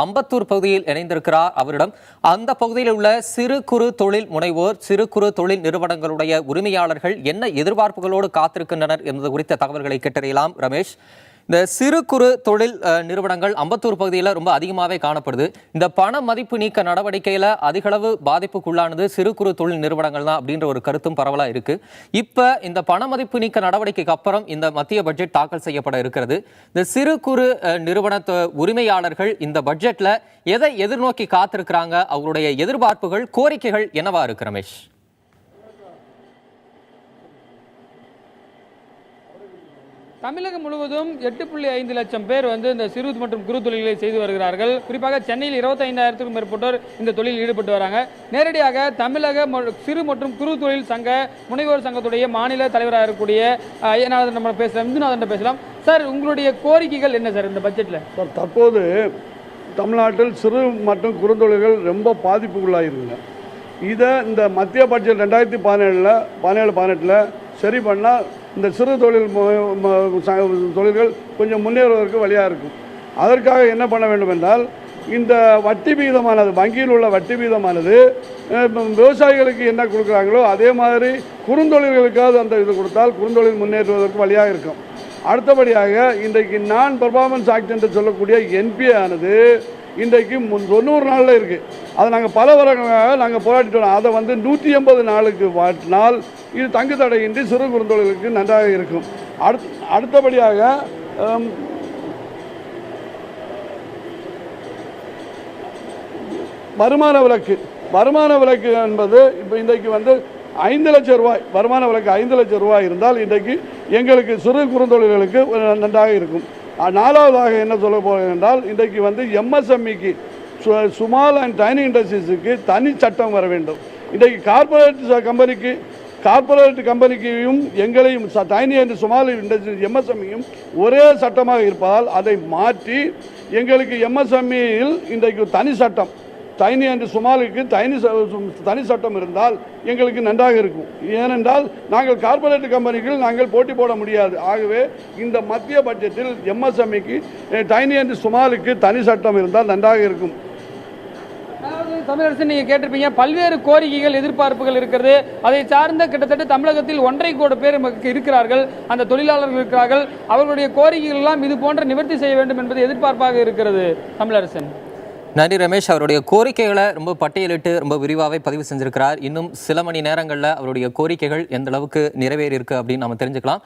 அம்பத்தூர் பகுதியில் இணைந்திருக்கிறார். அவரிடம் அந்த பகுதியில் உள்ள சிறு குறு தொழில் முனைவோர், சிறு குறு தொழில் நிறுவனங்களுடைய உரிமையாளர்கள் என்ன எதிர்பார்ப்புகளோடு காத்திருக்கின்றனர் என்பது குறித்த தகவல்களை கேட்டறியலாம். ரமேஷ், இந்த சிறு குறு தொழில் நிறுவனங்கள் அம்பத்தூர் பகுதியில் ரொம்ப அதிகமாகவே காணப்படுது. இந்த பண மதிப்பு நீக்க நடவடிக்கையில் அதிகளவு பாதிப்புக்குள்ளானது சிறு குறு தொழில் நிறுவனங்கள் தான் அப்படின்ற ஒரு கருத்தும் பரவலாக இருக்கு. இப்போ இந்த பண மதிப்பு நீக்க நடவடிக்கைக்கு அப்புறம் இந்த மத்திய பட்ஜெட் தாக்கல் செய்யப்பட இருக்கிறது. இந்த சிறு குறு நிறுவன உரிமையாளர்கள் இந்த பட்ஜெட்ல எதை எதிர்நோக்கி காத்திருக்கிறாங்க? அவருடைய எதிர்பார்ப்புகள், கோரிக்கைகள் என்னவா இருக்கு ரமேஷ்? தமிழகம் முழுவதும் 8.5 லட்சம் பேர் இந்த சிறு மற்றும் குறு தொழில்களை செய்து வருகிறார்கள். குறிப்பாக சென்னையில் 25,000க்கும் மேற்பட்டோர் இந்த தொழிலில் ஈடுபட்டு வராங்க. நேரடியாக தமிழக சிறு மற்றும் குறு தொழில் சங்க முனைவோர் சங்கத்துடைய மாநில தலைவராக இருக்கக்கூடிய நம்ம பேசலாம், பேசலாம். சார், உங்களுடைய கோரிக்கைகள் என்ன சார் இந்த பட்ஜெட்டில்? சார், தற்போது தமிழ்நாட்டில் சிறு மற்றும் குறுந்தொழில்கள் ரொம்ப பாதிப்புக்குள்ளாயிருக்குங்க. இதை இந்த மத்திய பட்ஜெட் 2017-18 சரி பண்ணால் இந்த சிறு தொழில்கள் கொஞ்சம் முன்னேறுவதற்கு வழியாக இருக்கும். அதற்காக என்ன பண்ண வேண்டும் என்றால், இந்த வட்டி விகிதமானது, வங்கியில் உள்ள வட்டி விகிதமானது விவசாயிகளுக்கு என்ன கொடுக்குறாங்களோ அதே மாதிரி குறுந்தொழில்களுக்காவது அந்த இது கொடுத்தால் குறுந்தொழில் முன்னேற்றுவதற்கு வழியாக இருக்கும். அடுத்தபடியாக இன்றைக்கு நான் பர்ஃபார்மன்ஸ் ஆக்ட் என்று சொல்லக்கூடிய என்பிஏ ஆனது இன்றைக்கு 90 நாளில் இருக்குது. அதை நாங்கள் பல வருடங்களாக நாங்கள் போராடிட்டோம். அதை 180 நாளுக்கு வாட்டினால் இது தங்கு தடையின்றி சிறு குறுந்தொழிலுக்கு நன்றாக இருக்கும். அடுத்தபடியாக வருமான விலக்கு என்பது இப்போ இன்றைக்கு 5 லட்சம் ரூபாய் வருமான விலக்கு 5 லட்சம் ரூபாய் இருந்தால் இன்றைக்கு எங்களுக்கு சிறு குறுந்தொழில்களுக்கு நன்றாக இருக்கும். 4வதாக என்ன சொல்ல போகிறேன் என்றால், இன்றைக்கு எம்எஸ்எம்இக்கு ஸ்மால் அண்ட் டைனி இண்டஸ்ட்ரீஸுக்கு தனி சட்டம் வர வேண்டும். இன்றைக்கு கார்பரேட் கம்பெனிக்கையும் எங்களையும் டைனி அண்ட் ஸ்மால் இண்டஸ்ட்ரீஸ் எம்எஸ்எம்இயும் ஒரே சட்டமாக இருப்பதால் அதை மாற்றி எங்களுக்கு எம்எஸ்எம்இயில் இன்றைக்கு தனி சட்டம், டைனி அண்ட் ஸ்மாலுக்கு தனி சட்டம் இருந்தால் எங்களுக்கு நன்றாக இருக்கும். ஏனென்றால் நாங்கள் கார்பரேட் கம்பெனிகள் நாங்கள் போட்டி போட முடியாது. ஆகவே இந்த மத்திய பட்ஜெட்டில் எம்எஸ்எம்இக்கு டைனி அண்ட் ஸ்மாலுக்கு தனி சட்டம் இருந்தால் நன்றாக இருக்கும். தமிழரசு, நீங்க கேட்டிருப்பீங்க, பல்வேறு கோரிக்கைகள், எதிர்பார்ப்புகள் இருக்கிறது. அதை சார்ந்த கிட்டத்தட்ட தமிழகத்தில் 1.5 கோடி பேர் இருக்கிறார்கள், அந்த தொழிலாளர்கள் இருக்கிறார்கள். அவர்களுடைய கோரிக்கைகள் எல்லாம் இது போன்ற நிவர்த்தி செய்ய வேண்டும் என்பது எதிர்பார்ப்பாக இருக்கிறது. தமிழரசன், நன்றி ரமேஷ். அவருடைய கோரிக்கைகளை ரொம்ப பட்டியலிட்டு ரொம்ப விரிவாகவே பதிவு செஞ்சிருக்கிறார். இன்னும் சில மணி நேரங்களில் அவருடைய கோரிக்கைகள் எந்த அளவுக்கு நிறைவேறி இருக்கு அப்படின்னு நம்ம தெரிஞ்சுக்கலாம்.